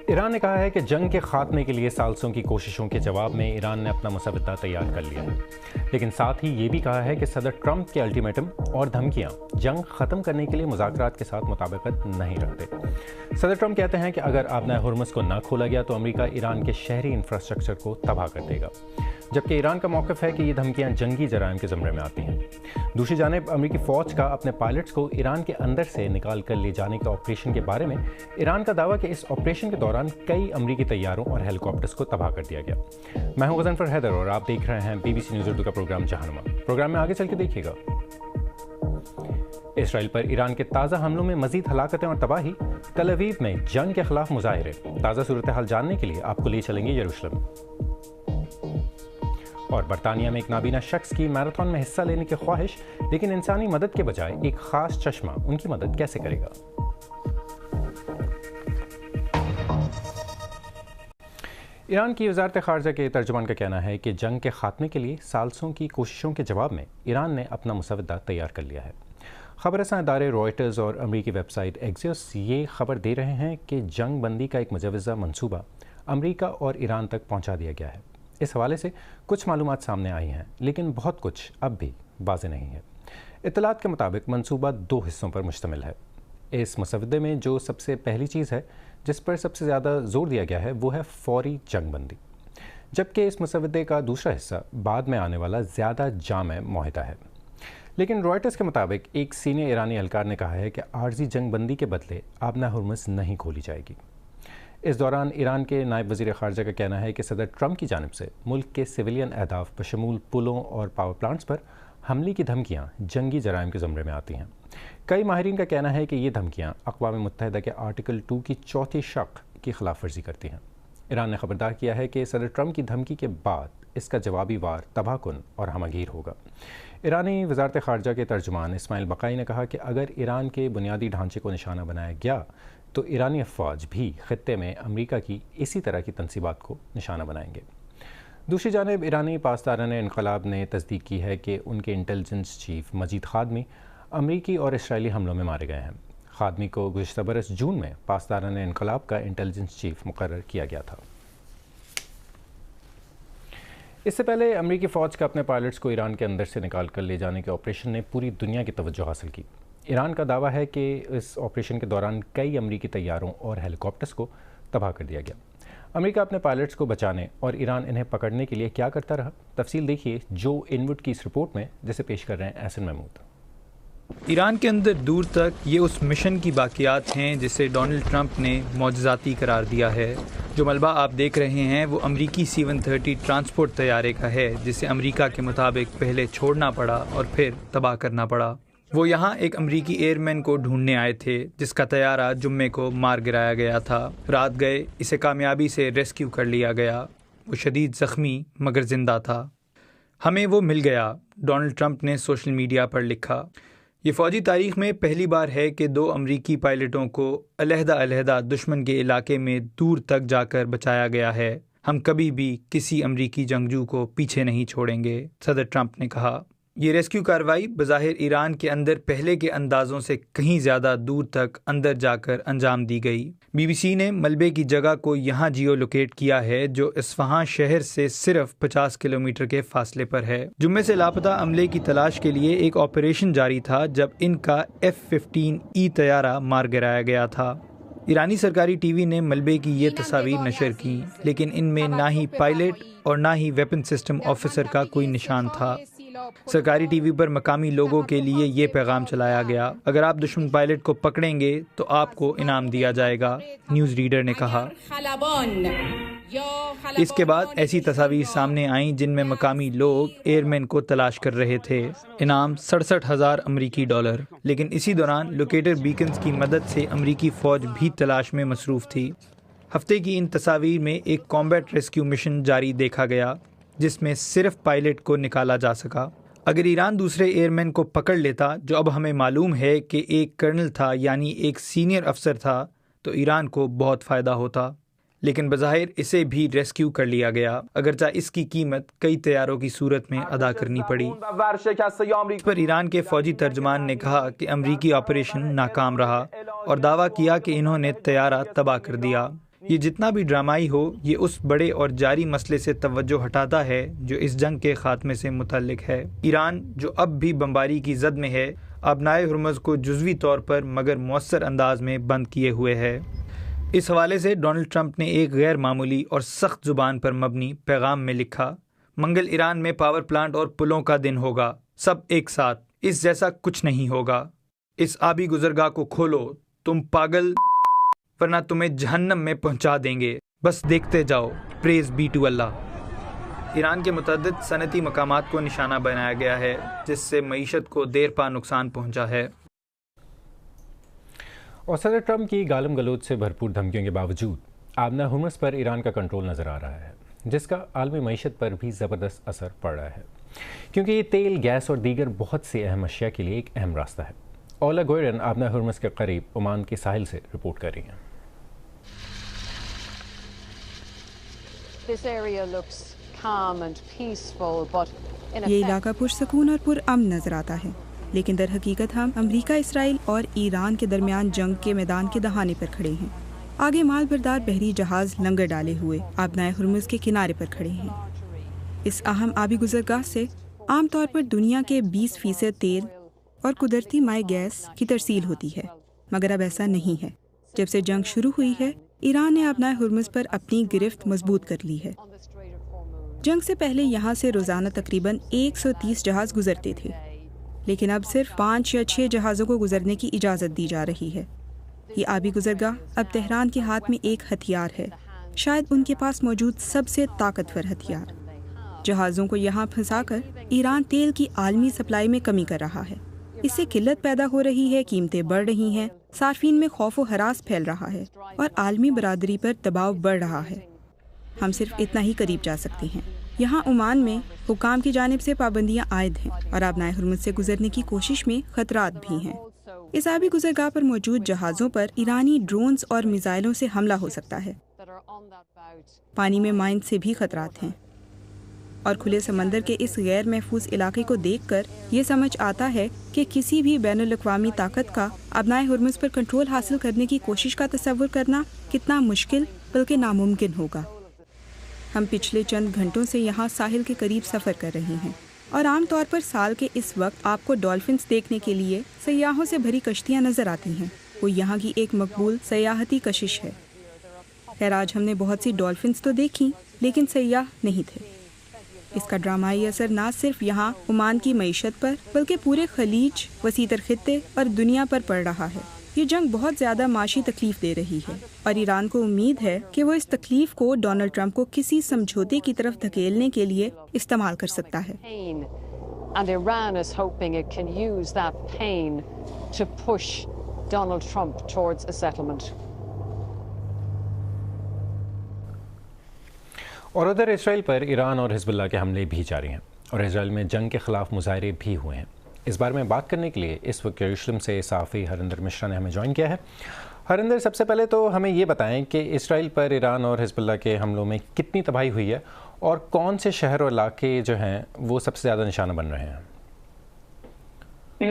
ایران نے کہا ہے کہ جنگ کے خاتمے کے لیے سالسوں کی کوششوں کے جواب میں ایران نے اپنا مسودہ تیار کر لیا ہے، لیکن ساتھ ہی یہ بھی کہا ہے کہ صدر ٹرمپ کے الٹیمیٹم اور دھمکیاں جنگ ختم کرنے کے لیے مذاکرات کے ساتھ مطابقت نہیں رکھتے۔ صدر ٹرمپ کہتے ہیں کہ اگر آبنائے ہرمز کو نہ کھولا گیا تو امریکہ ایران کے شہری انفراسٹرکچر کو تباہ کر دے گا، جبکہ ایران کا موقف ہے کہ یہ دھمکیاں جنگی جرائم کے زمرے میں آتی ہیں۔ دوسری جانب امریکی فوج کا اپنے پائلٹس کو ایران کے اندر سے نکال کر لے جانے کے آپریشن کے بارے میں ایران کا دعویٰ کہ اس آپریشن کے دوران کئی امریکی طیاروں اور ہیلی کاپٹرز کو تباہ کر دیا گیا۔ میں ہوں غضنفر حیدر اور آپ دیکھ رہے ہیں BBC نیوز اردو کا پروگرام جہانما۔ پروگرام میں آگے چل کے دیکھیے گا۔ اسرائیل پر ایران کے تازہ حملوں میں مزید ہلاکتیں اور تباہی، تل اویو میں جنگ کے خلاف مظاہرے۔ تازہ صورتحال جاننے کے لیے آپ کو لے چلیں گے یروشلم۔ اور برطانیہ میں ایک نابینا شخص کی میراتھن میں حصہ لینے کی خواہش، لیکن انسانی مدد کے بجائے ایک خاص چشمہ ان کی مدد کیسے کرے گا؟ ایران کی وزارت خارجہ کے ترجمان کا کہنا ہے کہ جنگ کے خاتمے کے لیے سالسوں کی کوششوں کے جواب میں ایران نے اپنا مسودہ تیار کر لیا ہے۔ خبر رساں ادارے رائٹرز اور امریکی ویب سائٹ ایکزیوس یہ خبر دے رہے ہیں کہ جنگ بندی کا ایک مجوزہ منصوبہ امریکہ اور ایران تک پہنچا دیا گیا ہے۔ اس حوالے سے کچھ معلومات سامنے آئی ہیں، لیکن بہت کچھ اب بھی واضح نہیں ہے۔ اطلاعات کے مطابق منصوبہ 2 حصوں پر مشتمل ہے۔ اس مسودے میں جو سب سے پہلی چیز ہے جس پر سب سے زیادہ زور دیا گیا ہے وہ ہے فوری جنگ بندی، جبکہ اس مسودے کا دوسرا حصہ بعد میں آنے والا زیادہ جامع معاہدہ ہے۔ لیکن رائٹرز کے مطابق ایک سینئر ایرانی اہلکار نے کہا ہے کہ عارضی جنگ بندی کے بدلے آبنائے ہرمز نہیں کھولی جائے گی۔ اس دوران ایران کے نائب وزیر خارجہ کا کہنا ہے کہ صدر ٹرمپ کی جانب سے ملک کے سویلین اہداف بشمول پلوں اور پاور پلانٹس پر حملے کی دھمکیاں جنگی جرائم کے زمرے میں آتی ہیں۔ کئی ماہرین کا کہنا ہے کہ یہ دھمکیاں اقوام متحدہ کے آرٹیکل 2 کی چوتھی شق کی خلاف ورزی کرتی ہیں۔ ایران نے خبردار کیا ہے کہ صدر ٹرمپ کی دھمکی کے بعد اس کا جوابی وار تباہ کن اور ہمگیر ہوگا۔ ایرانی وزارت خارجہ کے ترجمان اسماعیل بقائی نے کہا کہ اگر ایران کے بنیادی ڈھانچے کو نشانہ بنایا گیا تو ایرانی افواج بھی خطے میں امریکہ کی اسی طرح کی تنصیبات کو نشانہ بنائیں گے۔ دوسری جانب ایرانی پاسداران انقلاب نے تصدیق کی ہے کہ ان کے انٹیلیجنس چیف مجید خادمی امریکی اور اسرائیلی حملوں میں مارے گئے ہیں۔ خادمی کو گزشتہ برس جون میں پاسداران انقلاب کا انٹیلیجنس چیف مقرر کیا گیا تھا۔ اس سے پہلے امریکی فوج کا اپنے پائلٹس کو ایران کے اندر سے نکال کر لے جانے کے آپریشن نے پوری دنیا کی توجہ حاصل کی۔ ایران کا دعویٰ ہے کہ اس آپریشن کے دوران کئی امریکی طیاروں اور ہیلی کاپٹرز کو تباہ کر دیا گیا۔ امریکہ اپنے پائلٹس کو بچانے اور ایران انہیں پکڑنے کے لیے کیا کرتا رہا؟ تفصیل دیکھیے جو انوڈ کی اس رپورٹ میں، جسے پیش کر رہے ہیں احسن محمود۔ ایران کے اندر دور تک یہ اس مشن کی باقیات ہیں جسے ڈونلڈ ٹرمپ نے معجزاتی قرار دیا ہے۔ جو ملبہ آپ دیکھ رہے ہیں وہ امریکی C-130 ٹرانسپورٹ طیارے کا ہے، جسے امریکہ کے مطابق پہلے چھوڑنا پڑا اور پھر تباہ کرنا پڑا۔ وہ یہاں ایک امریکی ایئرمین کو ڈھونڈنے آئے تھے جس کا طیارہ جمعے کو مار گرایا گیا تھا۔ رات گئے اسے کامیابی سے ریسکیو کر لیا گیا۔ وہ شدید زخمی مگر زندہ تھا۔ ہمیں وہ مل گیا، ڈونلڈ ٹرمپ نے سوشل میڈیا پر لکھا۔ یہ فوجی تاریخ میں پہلی بار ہے کہ 2 امریکی پائلٹوں کو علیحدہ دشمن کے علاقے میں دور تک جا کر بچایا گیا ہے۔ ہم کبھی بھی کسی امریکی جنگجو کو پیچھے نہیں چھوڑیں گے، صدر ٹرمپ نے کہا۔ یہ ریسکیو کارروائی بظاہر ایران کے اندر پہلے کے اندازوں سے کہیں زیادہ دور تک اندر جا کر انجام دی گئی۔ BBC نے ملبے کی جگہ کو یہاں جیو لوکیٹ کیا ہے جو اصفہاں شہر سے صرف 50 کلومیٹر کے فاصلے پر ہے۔ جمعے سے لاپتہ عملے کی تلاش کے لیے ایک آپریشن جاری تھا جب ان کا F-15E طیارہ مار گرایا گیا تھا۔ ایرانی سرکاری ٹی وی نے ملبے کی یہ تصاویر نشر کی، لیکن ان میں نہ ہی پائلٹ اور نہ ہی ویپن سسٹم آفیسر کا کوئی نشان تھا۔ سرکاری ٹی وی پر مقامی لوگوں کے لیے یہ پیغام چلایا گیا، اگر آپ دشمن پائلٹ کو پکڑیں گے تو آپ کو انعام دیا جائے گا، نیوز ریڈر نے کہا۔ اس کے بعد ایسی تصاویر سامنے آئیں جن میں مقامی لوگ ایئرمین کو تلاش کر رہے تھے۔ انعام $67,000 امریکی۔ لیکن اسی دوران لوکیٹر بیکنز کی مدد سے امریکی فوج بھی تلاش میں مصروف تھی۔ ہفتے کی ان تصاویر میں ایک کامبیٹ ریسکیو مشن جاری دیکھا گیا جس میں صرف پائلٹ کو نکالا جا سکا۔ اگر ایران دوسرے ایئرمین کو پکڑ لیتا، جو اب ہمیں معلوم ہے کہ ایک کرنل تھا یعنی ایک سینئر افسر تھا، تو ایران کو بہت فائدہ ہوتا، لیکن بظاہر اسے بھی ریسکیو کر لیا گیا، اگرچہ اس کی قیمت کئی طیاروں کی صورت میں ادا کرنی پڑی۔ اس پر ایران کے فوجی ترجمان نے کہا کہ امریکی آپریشن ناکام رہا اور دعویٰ کیا کہ انہوں نے طیارہ تباہ کر دیا۔ یہ جتنا بھی ڈرامائی ہو، یہ اس بڑے اور جاری مسئلے سے توجہ ہٹاتا ہے جو اس جنگ کے خاتمے سے متعلق ہے۔ ایران جو اب بھی بمباری کی زد میں ہے، آبنائے ہرمز کو جزوی طور پر مگر مؤثر انداز میں بند کیے ہوئے ہے۔ اس حوالے سے ڈونلڈ ٹرمپ نے ایک غیر معمولی اور سخت زبان پر مبنی پیغام میں لکھا، منگل ایران میں پاور پلانٹ اور پلوں کا دن ہوگا، سب ایک ساتھ، اس جیسا کچھ نہیں ہوگا۔ اس آبی گزرگاہ کو کھولو، تم پاگل، ورنہ تمہیں جہنم میں پہنچا دیں گے، بس دیکھتے جاؤ، پریز بی ٹو اللہ۔ ایران کے متعدد صنعتی مقامات کو نشانہ بنایا گیا ہے، جس سے معیشت کو دیر پا نقصان پہنچا ہے۔ اور صدر ٹرمپ کی گالم گلوچ سے بھرپور دھمکیوں کے باوجود آبنائے ہرمز پر ایران کا کنٹرول نظر آ رہا ہے، جس کا عالمی معیشت پر بھی زبردست اثر پڑ رہا ہے، کیونکہ یہ تیل، گیس اور دیگر بہت سی اہم اشیاء کے لیے ایک اہم راستہ ہے۔ اولا گوئرن آبنائے ہرمز کے قریب عمان کے ساحل سے رپورٹ کر رہی ہیں۔ یہ علاقہ پرسکون اور پرامن نظر آتا ہے، لیکن در حقیقت ہم امریکہ، اسرائیل اور ایران کے درمیان جنگ کے میدان کے دہانے پر کھڑے ہیں۔ آگے مال بردار بحری جہاز لنگر ڈالے ہوئے آبنائے ہرمز کے کنارے پر کھڑے ہیں۔ اس اہم آبی گزرگاہ سے عام طور پر دنیا کے 20% تیل اور قدرتی مائع گیس کی ترسیل ہوتی ہے، مگر اب ایسا نہیں ہے۔ جب سے جنگ شروع ہوئی ہے، ایران نے آبنائے ہرمز پر اپنی گرفت مضبوط کر لی ہے۔ جنگ سے پہلے یہاں سے روزانہ تقریباً 130 جہاز گزرتے تھے، لیکن اب صرف 5 یا 6 جہازوں کو گزرنے کی اجازت دی جا رہی ہے۔ یہ آبی گزرگاہ اب تہران کے ہاتھ میں ایک ہتھیار ہے، شاید ان کے پاس موجود سب سے طاقتور ہتھیار۔ جہازوں کو یہاں پھنسا کر ایران تیل کی عالمی سپلائی میں کمی کر رہا ہے۔ اس سے قلت پیدا ہو رہی ہے، قیمتیں بڑھ رہی ہیں، صارفین میں خوف و ہراس پھیل رہا ہے اور عالمی برادری پر دباؤ بڑھ رہا ہے۔ ہم صرف اتنا ہی قریب جا سکتے ہیں۔ یہاں عمان میں حکام کی جانب سے پابندیاں عائد ہیں اور آبنائے ہرمز سے گزرنے کی کوشش میں خطرات بھی ہیں۔ اس آبی گزرگاہ پر موجود جہازوں پر ایرانی ڈرونز اور میزائلوں سے حملہ ہو سکتا ہے۔ پانی میں مائن سے بھی خطرات ہیں، اور کھلے سمندر کے اس غیر محفوظ علاقے کو دیکھ کر یہ سمجھ آتا ہے کہ کسی بھی بین الاقوامی طاقت کا آبنائے ہرمز پر کنٹرول حاصل کرنے کی کوشش کا تصور کرنا کتنا مشکل بلکہ ناممکن ہوگا۔ ہم پچھلے چند گھنٹوں سے یہاں ساحل کے قریب سفر کر رہے ہیں، اور عام طور پر سال کے اس وقت آپ کو ڈولفنس دیکھنے کے لیے سیاحوں سے بھری کشتیاں نظر آتی ہیں۔ وہ یہاں کی ایک مقبول سیاحتی کشش ہے۔ خیر، آج ہم نے بہت سی ڈولفنس تو دیکھی، لیکن سیاح نہیں تھے۔ اس کا ڈرامائی اثر نہ صرف یہاں عمان کی معیشت پر بلکہ پورے خلیج، وسیع تر خطے اور دنیا پر پڑ رہا ہے۔ یہ جنگ بہت زیادہ معاشی تکلیف دے رہی ہے، اور ایران کو امید ہے کہ وہ اس تکلیف کو ڈونلڈ ٹرمپ کو کسی سمجھوتے کی طرف دھکیلنے کے لیے استعمال کر سکتا ہے۔ And Iran is hoping it can use that pain to push Donald Trump towards a settlement. اور ادھر اسرائیل پر ایران اور حزب اللہ کے حملے بھی جاری ہیں، اور اسرائیل میں جنگ کے خلاف مظاہرے بھی ہوئے ہیں۔ اس بارے میں بات کرنے کے لیے اس وقت یروشلم سے صحافی ہریندر مشرا نے ہمیں جوائن کیا ہے۔ ہریندر، سب سے پہلے تو ہمیں یہ بتائیں کہ اسرائیل پر ایران اور حزب اللہ کے حملوں میں کتنی تباہی ہوئی ہے، اور کون سے شہر اور علاقے جو ہیں وہ سب سے زیادہ نشانہ بن رہے ہیں؟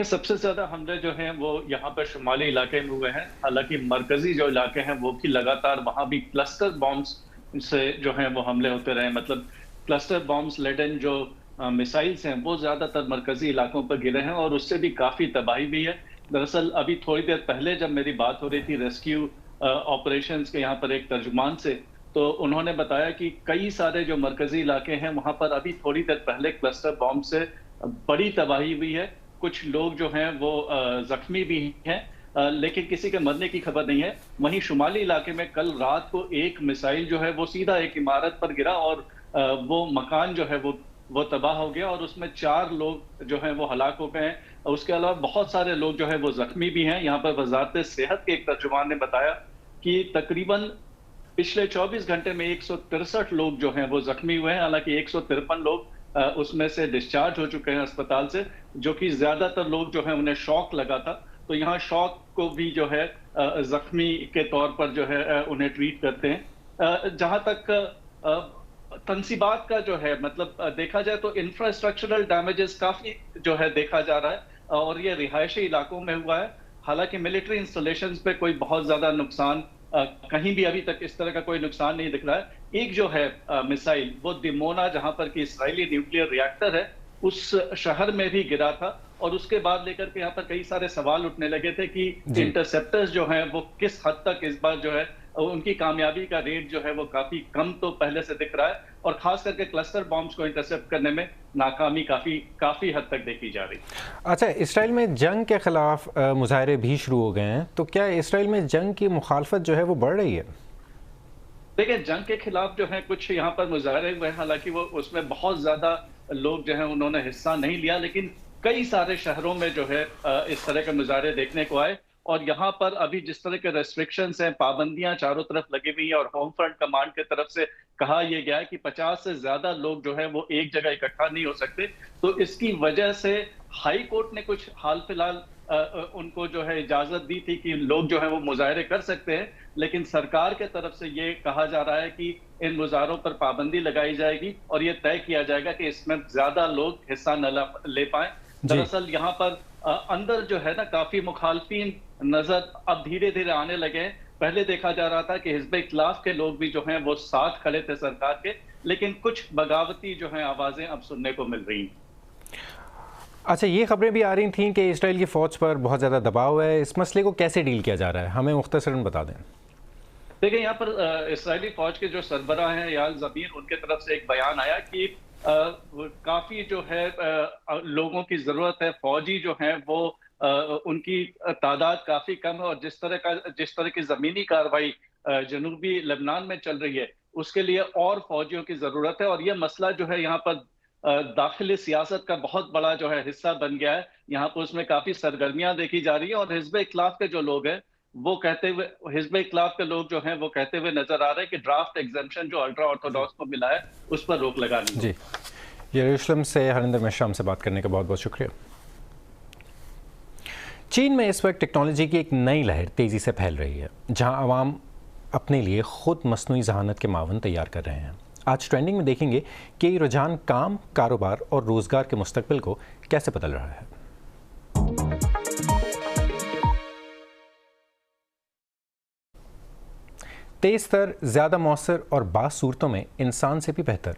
سب سے زیادہ حملے جو ہیں وہ یہاں پر شمالی علاقے میں ہوئے ہیں، حالانکہ مرکزی جو علاقے ہیں وہ بھی لگاتار وہاں بھی کلسٹر بامز سے جو ہیں وہ حملے ہوتے رہے۔ مطلب کلسٹر بامز لیڈن جو میسائلز ہیں وہ زیادہ تر مرکزی علاقوں پر گرے ہیں، اور اس سے بھی کافی تباہی بھی ہے۔ دراصل ابھی تھوڑی دیر پہلے جب میری بات ہو رہی تھی ریسکیو آپریشنز کے یہاں پر ایک ترجمان سے، تو انہوں نے بتایا کہ کئی سارے جو مرکزی علاقے ہیں وہاں پر ابھی تھوڑی دیر پہلے کلسٹر بام سے بڑی تباہی ہوئی ہے۔ کچھ لوگ جو ہیں وہ زخمی بھی ہیں، لیکن کسی کے مرنے کی خبر نہیں ہے۔ وہیں شمالی علاقے میں کل رات کو ایک میسائل جو ہے وہ سیدھا ایک عمارت پر گرا، اور وہ مکان جو ہے وہ تباہ ہو گیا، اور اس میں 4 لوگ جو ہیں وہ ہلاک ہو گئے ہیں۔ اس کے علاوہ بہت سارے لوگ جو ہے وہ زخمی بھی ہیں۔ یہاں پر وزارت صحت کے ایک ترجمان نے بتایا کہ تقریباً پچھلے 24 گھنٹے میں 163 لوگ جو ہیں وہ زخمی ہوئے ہیں، حالانکہ 153 لوگ اس میں سے ڈسچارج ہو چکے ہیں اسپتال سے، جو کہ زیادہ تر لوگ جو ہیں انہیں شوک لگا تھا، تو یہاں شوک کو بھی جو ہے زخمی کے طور پر جو ہے انہیں ٹریٹ کرتے ہیں۔ جہاں تک تنصیبات کا جو ہے مطلب دیکھا جائے تو انفراسٹرکچرل ڈیمیجز کافی جو ہے دیکھا جا رہا ہے، اور یہ رہائشی علاقوں میں ہوا ہے۔ حالانکہ ملٹری انسٹالیشنز پہ کوئی بہت زیادہ نقصان کہیں بھی ابھی تک اس طرح کا کوئی نقصان نہیں دکھ رہا ہے۔ ایک جو ہے میسائل وہ دیمونا جہاں پر کہ اسرائیلی نیوکلیئر ریاکٹر ہے اس شہر میں بھی گرا تھا، اور اس کے بعد لے کر کے یہاں پر کئی سارے سوال اٹھنے لگے تھے کہ انٹرسیپٹرز جو ہیں وہ کس حد تک اس بار جو ہے ان کی کامیابی کا ریٹ جو ہے وہ کافی کم تو پہلے سے دکھ رہا ہے، اور خاص کر کے کلسٹر بامز کو انٹرسیپٹ کرنے میں ناکامی کافی حد تک دیکھی جا رہی۔ اچھا، اسرائیل میں جنگ کے خلاف مظاہرے بھی شروع ہو گئے ہیں، تو کیا اسرائیل میں جنگ کی مخالفت جو ہے وہ بڑھ رہی ہے؟ دیکھیں، جنگ کے خلاف جو ہے کچھ یہاں پر مظاہرے ہوئے، حالانکہ وہ اس میں بہت زیادہ لوگ جو ہیں انہوں نے حصہ نہیں لیا، لیکن کئی سارے شہروں میں جو ہے اس طرح کے مظاہرے دیکھنے کو آئے، اور یہاں پر ابھی جس طرح کے ریسٹرکشنز ہیں، پابندیاں چاروں طرف لگی ہوئی ہیں، اور ہوم فرنٹ کمانڈ کی طرف سے کہا یہ گیا ہے کہ 50 سے زیادہ لوگ جو ہے وہ ایک جگہ اکٹھا نہیں ہو سکتے، تو اس کی وجہ سے ہائی کورٹ نے کچھ حال فی الحال ان کو جو ہے اجازت دی تھی کہ لوگ جو ہے وہ مظاہرے کر سکتے ہیں، لیکن سرکار کے طرف سے یہ کہا جا رہا ہے کہ ان مظاہروں پر پابندی لگائی جائے گی، اور یہ طے کیا جائے گا کہ اس میں زیادہ لوگ حصہ نہ لے پائیں۔ دراصل یہاں پر اندر جو ہے نا کافی مخالفین نظر اب دھیرے دھیرے آنے لگے ہیں۔ پہلے دیکھا جا رہا تھا کہ حزب اختلاف کے لوگ بھی جو ہیں وہ ساتھ کھڑے تھے سرکار کے، لیکن کچھ بغاوتی جو ہیں آوازیں اب سننے کو مل رہی ہیں۔ اچھا، یہ خبریں بھی آ رہی تھیں کہ اسرائیل کی فوج پر بہت زیادہ دباؤ ہے، اس مسئلے کو کیسے ڈیل کیا جا رہا ہے؟ ہمیں مختصراً بتا دیں۔ دیکھیں، یہاں پر اسرائیلی فوج کے جو سربراہ ہیں یال زمیر، ان کے طرف سے ایک بیان آیا کہ کافی جو ہے لوگوں کی ضرورت ہے، فوجی جو ہیں وہ ان کی تعداد کافی کم ہے، اور جس طرح کی زمینی کارروائی جنوبی لبنان میں چل رہی ہے اس کے لیے اور فوجیوں کی ضرورت ہے، اور یہ مسئلہ جو ہے یہاں پر داخلی سیاست کا بہت بڑا جو ہے حصہ بن گیا ہے۔ یہاں پر اس میں کافی سرگرمیاں دیکھی جا رہی ہیں، اور حزب اختلاف کے جو لوگ ہیں وہ کہتے ہوئے حزب اختلاف کے لوگ جو ہیں وہ کہتے ہوئے نظر آ رہے ہیں کہ ڈرافٹ ایگزمپشن جو الٹرا آرتھوڈاکس کو ملا ہے اس پر روک لگانی۔ جی، یروشلم سے ہریندر مشرام سے بات کرنے کا بہت بہت شکریہ۔ چین میں اس وقت ٹیکنالوجی کی ایک نئی لہر تیزی سے پھیل رہی ہے، جہاں عوام اپنے لیے خود مصنوعی ذہانت کے معاون تیار کر رہے ہیں۔ آج ٹرینڈنگ میں دیکھیں گے کہ یہ رجحان کام، کاروبار اور روزگار کے مستقبل کو کیسے بدل رہا ہے۔ تیز تر، زیادہ مؤثر اور بعض صورتوں میں انسان سے بھی بہتر،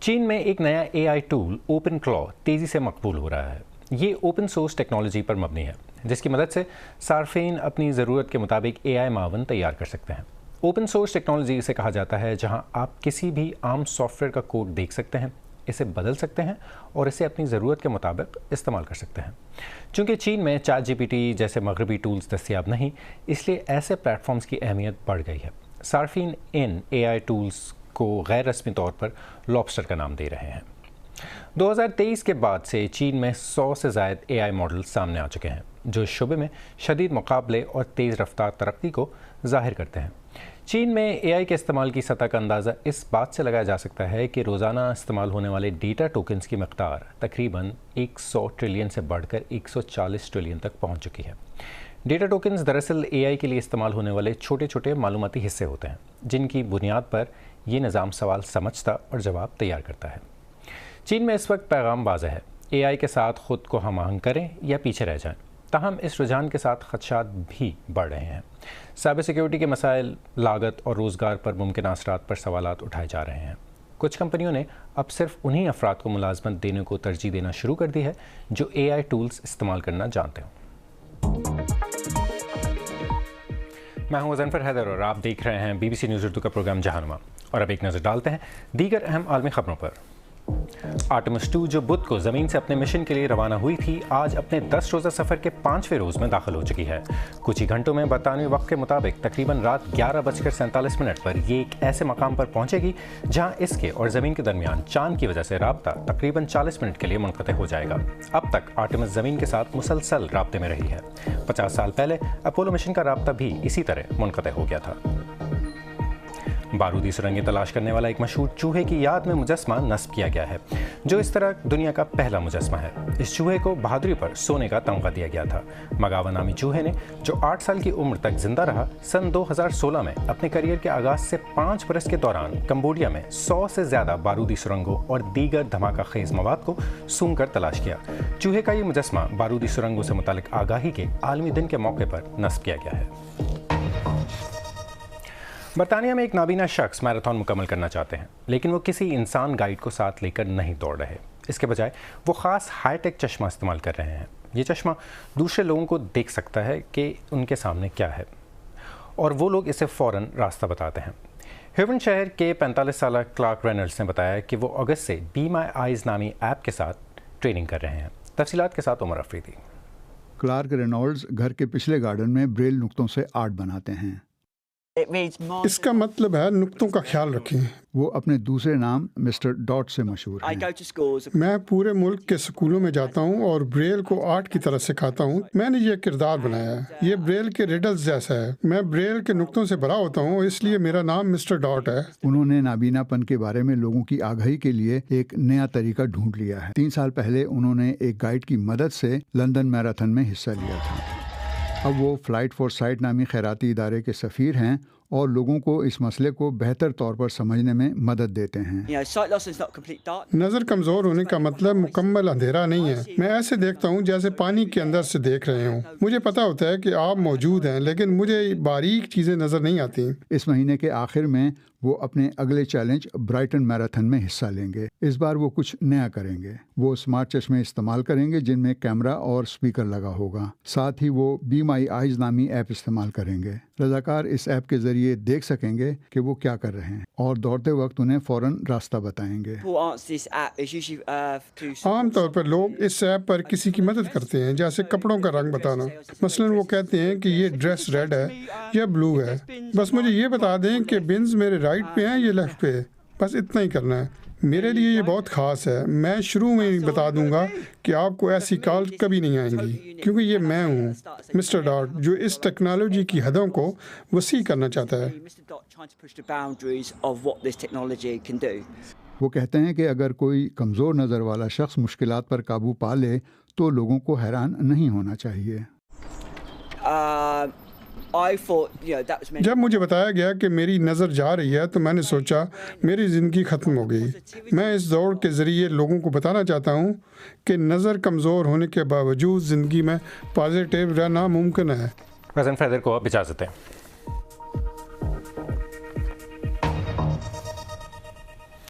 چین میں ایک نیا AI ٹول اوپن کلاو تیزی سے مقبول ہو رہا ہے۔ یہ اوپن سورس ٹیکنالوجی پر مبنی ہے، جس کی مدد سے صارفین اپنی ضرورت کے مطابق AI معاون تیار کر سکتے ہیں۔ اوپن سورس ٹیکنالوجی اسے کہا جاتا ہے جہاں آپ کسی بھی عام سافٹ ویئر کا کوڈ دیکھ سکتے ہیں، اسے بدل سکتے ہیں اور اسے اپنی ضرورت کے مطابق استعمال کر سکتے ہیں۔ چونکہ چین میں چیٹ GPT جیسے مغربی ٹولز دستیاب نہیں، اس لیے ایسے پلیٹ فارمز کی اہمیت بڑھ گئی ہے۔ صارفین ان AI ٹولز کو غیر رسمی طور پر لابسٹر کا نام دے رہے ہیں۔ 2023 کے بعد سے چین میں 100 سے زائد AI ماڈل سامنے آ چکے ہیں، جو اس شعبے میں شدید مقابلے اور تیز رفتار ترقی کو ظاہر کرتے ہیں۔ چین میں AI کے استعمال کی سطح کا اندازہ اس بات سے لگایا جا سکتا ہے کہ روزانہ استعمال ہونے والے ڈیٹا ٹوکنز کی مقدار تقریباً 100 ٹریلین سے بڑھ کر 140 ٹریلین تک پہنچ چکی ہے۔ ڈیٹا ٹوکنز دراصل AI کے لیے استعمال ہونے والے چھوٹے چھوٹے معلوماتی حصے ہوتے ہیں، جن کی بنیاد پر یہ نظام سوال سمجھتا اور جواب تیار کرتا ہے۔ چین میں اس وقت پیغام واضح ہے، AI کے ساتھ خود کو ہم آہنگ کریں یا پیچھے رہ جائیں۔ تاہم اس رجحان کے ساتھ خدشات بھی بڑھ رہے ہیں۔ سائبر سیکیورٹی کے مسائل، لاگت اور روزگار پر ممکنہ اثرات پر سوالات اٹھائے جا رہے ہیں۔ کچھ کمپنیوں نے اب صرف انہی افراد کو ملازمت دینے کو ترجیح دینا شروع کر دی ہے جو AI ٹولز استعمال کرنا جانتے ہوں۔ میں ہوں ظفر حیدر اور آپ دیکھ رہے ہیں BBC نیوز اردو کا پروگرام جہانما، اور اب ایک نظر ڈالتے ہیں دیگر اہم عالمی خبروں پر۔ آرٹمس 2 جو بدھ کو زمین سے اپنے مشن کے لیے روانہ ہوئی تھی، آج اپنے 10 روزہ سفر کے 5ویں روز میں داخل ہو چکی ہے۔ کچھ ہی گھنٹوں میں برطانوی وقت کے مطابق تقریباً رات 11:47 پر یہ ایک ایسے مقام پر پہنچے گی جہاں اس کے اور زمین کے درمیان چاند کی وجہ سے رابطہ تقریباً 40 منٹ کے لیے منقطع ہو جائے گا۔ اب تک آرٹمس زمین کے ساتھ مسلسل رابطے میں رہی ہے۔ 50 سال پہلے اپولو مشن کا رابطہ بھی اسی طرح منقطع ہو گیا تھا۔ بارودی سرنگیں تلاش کرنے والا ایک مشہور چوہے کی یاد میں مجسمہ نصب کیا گیا ہے، جو اس طرح دنیا کا پہلا مجسمہ ہے۔ اس چوہے کو بہادری پر سونے کا تمغہ دیا گیا تھا۔ مگاوا نامی چوہے نے، جو 8 سال کی عمر تک زندہ رہا، سن 2016 میں اپنے کیریئر کے آغاز سے 5 برس کے دوران کمبوڈیا میں 100 سے زیادہ بارودی سرنگوں اور دیگر دھماکہ خیز مواد کو سونگھ کر تلاش کیا۔ چوہے کا یہ مجسمہ بارودی سرنگوں سے متعلق آگاہی کے عالمی دن کے موقع پر نصب کیا گیا ہے۔ برطانیہ میں ایک نابینا شخص میراتھن مکمل کرنا چاہتے ہیں، لیکن وہ کسی انسان گائیڈ کو ساتھ لے کر نہیں دوڑ رہے۔ اس کے بجائے وہ خاص ہائی ٹیک چشمہ استعمال کر رہے ہیں۔ یہ چشمہ دوسرے لوگوں کو دیکھ سکتا ہے کہ ان کے سامنے کیا ہے، اور وہ لوگ اسے فوراً راستہ بتاتے ہیں۔ ہیون شہر کے 45 سالہ کلارک رینلڈز نے بتایا کہ وہ اگست سے بی مائی آئیز نامی ایپ کے ساتھ ٹریننگ کر رہے ہیں۔ تفصیلات کے ساتھ عمر افریدی۔ کلارک رینالڈز گھر کے پچھلے گارڈن میں بریل نقطوں سے آرٹ بناتے ہیں۔ اس کا مطلب ہے نقطوں کا خیال رکھیں۔ وہ اپنے دوسرے نام مسٹر ڈاٹ سے مشہور ہیں۔ میں پورے ملک کے سکولوں میں جاتا ہوں اور بریل کو آرٹ کی طرح سکھاتا ہوں۔ میں نے یہ کردار بنایا ہے، یہ بریل کے ریڈلز جیسا ہے۔ میں بریل کے نقطوں سے بھرا ہوتا ہوں، اس لیے میرا نام مسٹر ڈاٹ ہے۔ انہوں نے نابینا پن کے بارے میں لوگوں کی آگاہی کے لیے ایک نیا طریقہ ڈھونڈ لیا ہے۔ 3 سال پہلے انہوں نے ایک گائیڈ کی مدد سے لندن میراتھن میں حصہ لیا تھا۔ اب وہ فلائٹ فار سائٹ نامی خیراتی ادارے کے سفیر ہیں اور لوگوں کو اس مسئلے کو بہتر طور پر سمجھنے میں مدد دیتے ہیں۔ نظر کمزور ہونے کا مطلب مکمل اندھیرا نہیں ہے۔ میں ایسے دیکھتا ہوں جیسے پانی کے اندر سے دیکھ رہے ہوں۔ مجھے پتا ہوتا ہے کہ آپ موجود ہیں، لیکن مجھے باریک چیزیں نظر نہیں آتی۔ اس مہینے کے آخر میں وہ اپنے اگلے چیلنج برائٹن میراتھن میں حصہ لیں گے۔ اس بار وہ کچھ نیا کریں گے۔ وہ اسمارٹ چشمے استعمال کریں گے جن میں کیمرہ اور اسپیکر لگا ہوگا۔ ساتھ ہی وہ بی مائی آئیز نامی ایپ استعمال کریں گے۔ رضاکار اس ایپ کے ذریعے دیکھ سکیں گے کہ وہ کیا کر رہے ہیں اور دوڑتے وقت انہیں فوراً راستہ بتائیں گے۔ عام طور پر لوگ اس ایپ پر کسی کی مدد کرتے ہیں، جیسے کپڑوں کا رنگ بتانا۔ مثلاً وہ کہتے ہیں کہ یہ ڈریس ریڈ ہے یا بلو ہے، بس مجھے یہ بتا دیں کہ بنز میرے رائٹ پہ ہیں یا لیفٹ پہ، بس اتنا ہی کرنا ہے۔ میرے لیے یہ بہت خاص ہے۔ میں شروع میں ہی بتا دوں گا کہ آپ کو ایسی کال کبھی نہیں آئیں گی، کیونکہ یہ میں ہوں، مسٹر ڈاٹ، جو اس ٹیکنالوجی کی حدوں کو وسیع کرنا چاہتا ہے۔ وہ کہتے ہیں کہ اگر کوئی کمزور نظر والا شخص مشکلات پر قابو پا لے تو لوگوں کو حیران نہیں ہونا چاہیے۔ جب مجھے بتایا گیا کہ میری نظر جا رہی ہے تو میں نے سوچا میری زندگی ختم ہو گئی۔ میں اس دوڑ کے ذریعے لوگوں کو بتانا چاہتا ہوں کہ نظر کمزور ہونے کے باوجود زندگی میں پازیٹیو رہنا ممکن ہے۔ وزن فیدر کو اب اجازت ہے۔